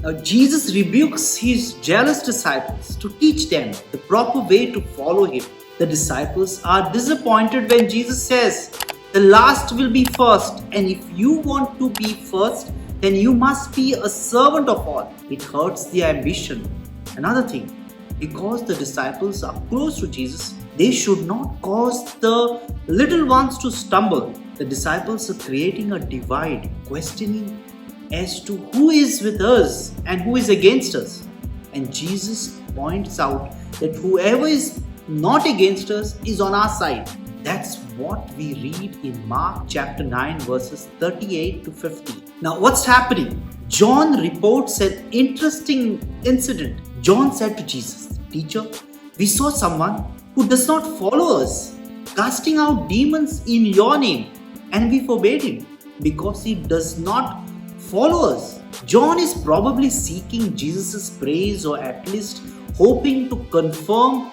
Now, Jesus rebukes his jealous disciples to teach them the proper way to follow him. The disciples are disappointed when Jesus says, "The last will be first, and if you want to be first, then you must be a servant of all." It hurts their ambition. Another thing, because the disciples are close to Jesus, they should not cause the little ones to stumble. The disciples are creating a divide, questioning as to who is with us and who is against us. And Jesus points out that whoever is not against us is on our side. That's what we read in Mark chapter 9 verses 38 to 50. Now what's happening? John reports an interesting incident. John said to Jesus, "Teacher, we saw someone who does not follow us, casting out demons in your name, and we forbade him because he does not follow us." John is probably seeking Jesus' praise, or at least hoping to confirm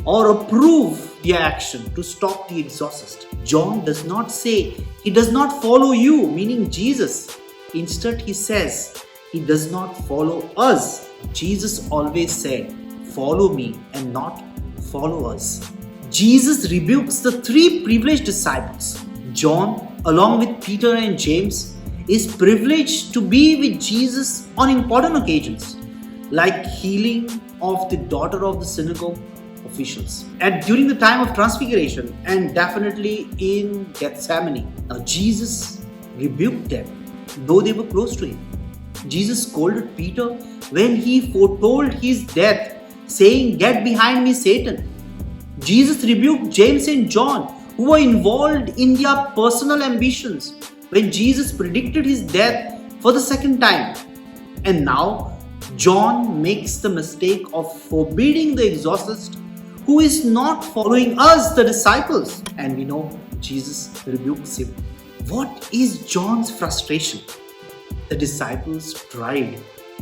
or approve their action to stop the exorcist. John does not say he does not follow you, meaning Jesus. Instead, he says he does not follow us. Jesus always said, "Follow me," and not "follow us." Jesus rebukes the three privileged disciples. John, along with Peter and James, is privileged to be with Jesus on important occasions, like healing of the daughter of the synagogue officials, and during the time of transfiguration, and definitely in Gethsemane. Now Jesus rebuked them, though they were close to him. Jesus scolded Peter when he foretold his death, saying, "Get behind me, Satan." Jesus rebuked James and John, who were involved in their personal ambitions, when Jesus predicted his death for the second time. And now John makes the mistake of forbidding the exorcist, who is not following us, the disciples. And we know Jesus rebukes him. What is John's frustration? The disciples tried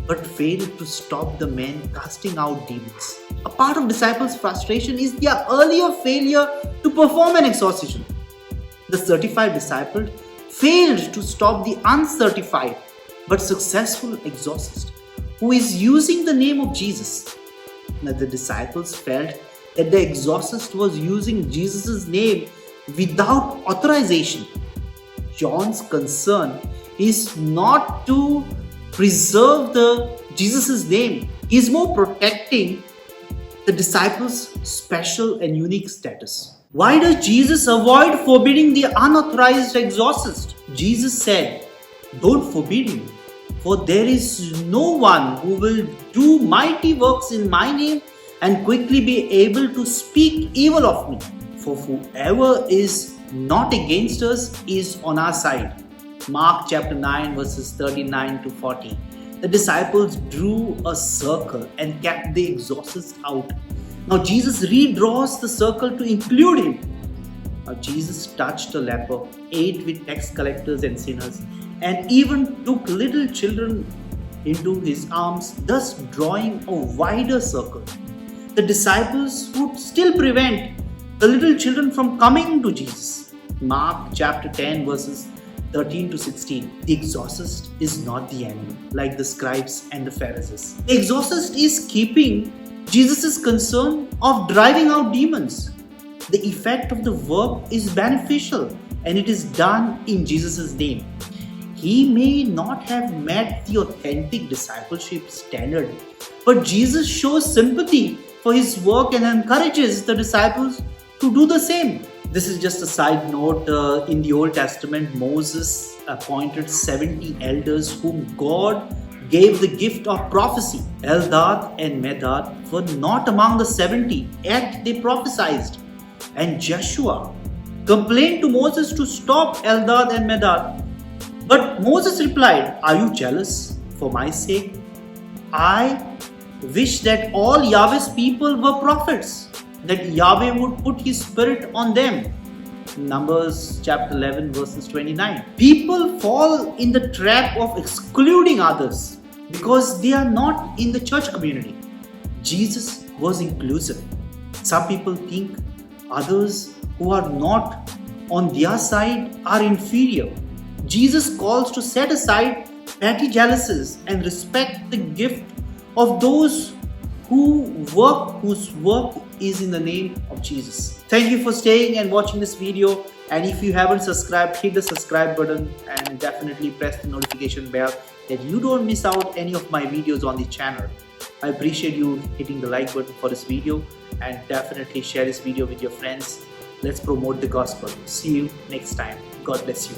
but failed to stop the men casting out demons. A part of disciples' frustration is their earlier failure to perform an exorcism. The certified disciple failed to stop the uncertified but successful exorcist, who is using the name of Jesus. Now, the disciples felt that the exorcist was using Jesus' name without authorization. John's concern is not to preserve Jesus' name. He is more protecting the disciples' special and unique status. Why does Jesus avoid forbidding the unauthorized exorcist? Jesus said, "Don't forbid him, for there is no one who will do mighty works in my name and quickly be able to speak evil of me. For whoever is not against us is on our side." Mark chapter 9 verses 39 to 40. The disciples drew a circle and kept the exorcist out. Now Jesus redraws the circle to include him. Now Jesus touched a leper, ate with tax collectors and sinners, and even took little children into his arms, thus drawing a wider circle. The disciples would still prevent the little children from coming to Jesus. Mark chapter 10 verses 13 to 16. The exorcist is not the enemy, like the scribes and the Pharisees. The exorcist is keeping Jesus' concern of driving out demons. The effect of the work is beneficial, and it is done in Jesus' name. He may not have met the authentic discipleship standard, but Jesus shows sympathy for his work and encourages the disciples to do the same. This is just a side note. In the Old Testament, Moses appointed 70 elders whom God gave the gift of prophecy. Eldad and Medad were not among the 70, yet they prophesied. And Joshua complained to Moses to stop Eldad and Medad. But Moses replied, "Are you jealous for my sake? I wish that all Yahweh's people were prophets, that Yahweh would put his spirit on them." Numbers chapter 11 verses 29. People fall in the trap of excluding others because they are not in the church community. Jesus was inclusive. Some people think others who are not on their side are inferior. Jesus calls to set aside petty jealousies and respect the gift of those whose work is in the name of Jesus. Thank you for staying and watching this video. And if you haven't subscribed, hit the subscribe button and definitely press the notification bell that you don't miss out any of my videos on the channel. I appreciate you hitting the like button for this video and definitely share this video with your friends. Let's promote the gospel. See you next time. God bless you.